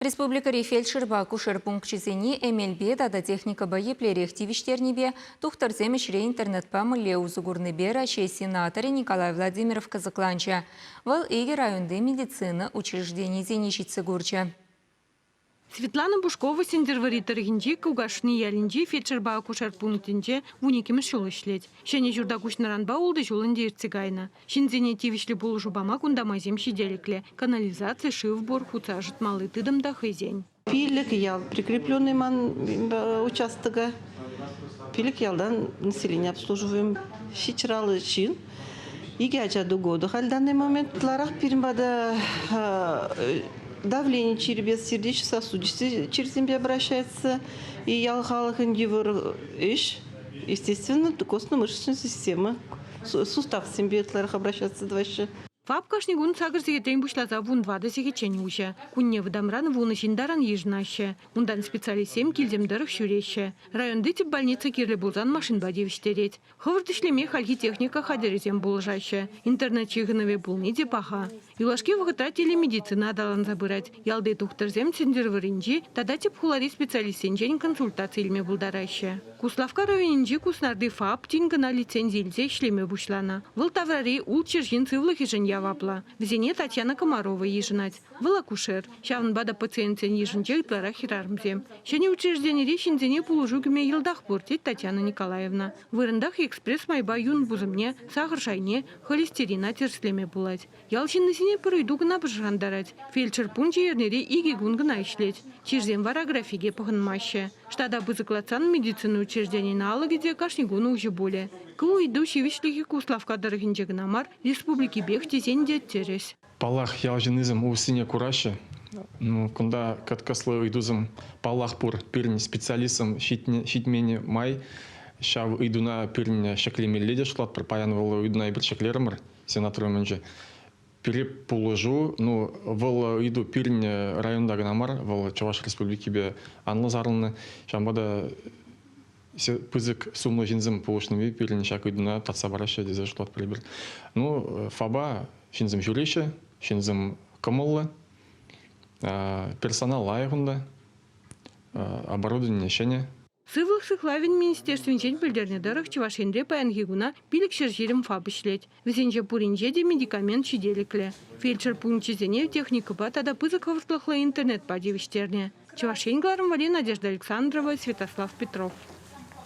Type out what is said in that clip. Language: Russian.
Республика фельдшерба кушер пунктчизени эмельбе дада техника боеплери активиштернебе тухтарзем ишре интернетпа мыле узугурны бера сенаторы Николай Владимиров казакланча. Вал эги районды медицина учреждений зенищицы гурча. Светлана Бушкова сендервари тарихинчи кугашни ялинчи фельдшерба акушер пунктинче уникимеш жол ишлет. Шене журда кушнаранба улды жолынде ирцегайна. Шинзене тивишли булу жубама кундамазем шиделикле. Канализация шивбор хуца житмалы тыдым да хызень. Пилик ял прикрепленный участка. Пилик ялдан население обслуживаем. Щичралы чин. Игяча до года. В данный момент ларах перембада давление через сердечно-сосудистый через себя обращается. И ялхалых индивор естественно, костно-мышечная система. Сустав симбиотларах обращается дальше. Фабкашнигун сагырсеге тень бушлаза вун вады сегечень уша. Кунне выдамран вуны шиндаран ежнаще. Ундан специалисем килдемдырых шуреше. Районды тип больница кирле булзан машин бадевиштереть. Ховыртышлеме хальги техника хадерезем булжаще. Интернет чигынове булниде паха. Юлашки вғыта телемедицина адалан забырать. Ялды тухтырзем цендерваринжи, тада тип хулари специалисенжен консультацияльме булдараще. Куславка районинжи куснарды фаб тингана лицензийлзе ишлеме бушлана. Выл таврари ул чержин цывлых ежен вапла. В зене Татьяна Комарова еженать. Выл акушер. Шавн бада пациентен еженче итлара хирармзе. Шене учреждение речен зене полужугме елдах портит Татьяна Николаевна. В Ирындах экспресс майба юн бузымне, сахар шайне, холестерина терслеме булать. Ялшинны сене пырыйду гына бжандарать. Фельдшер пунче ернери иги гун гына ишлеть. Чижзем вараграфиге пахынмаще. Штада бызыклацан медицину учреждение на алагиде кашнигуну уже более. Ку идущий вишлихи Куславка дорогинче гнамар республики бехте сенде терес. Палах ялжинизм усине кураше. Ну, кунда каткаслы идузым палах пур пирни специалистам щитмени май. Шав идуна пирни шаклемелледе шлат пропаянвала идуна ибр шаклерамар сенатором önce. Пирип положу, ну, вол иду пирни районда гнамар, вол Чуваш республики бе анлазарлны. Шамбада пызык сумно жинзым полушными пирни шак идуна татсабараше дезе шлат прибер. Ну, фаба шинзым жюреше, шинзым комоллы, персонал лайгунда, оборудование шене. Сывлых сыхлавин министерствен білдерне дырых Чувашенде паянгигуна билік шержерім фабышлет. Везенже пуринжеде медикамент шиделікле. Фельдшер пунктчизене техника ба тада пызык хавыртлықлы интернет падевіштерне. Чувашенгларым вали Надежда Александрова, Святослав Петров.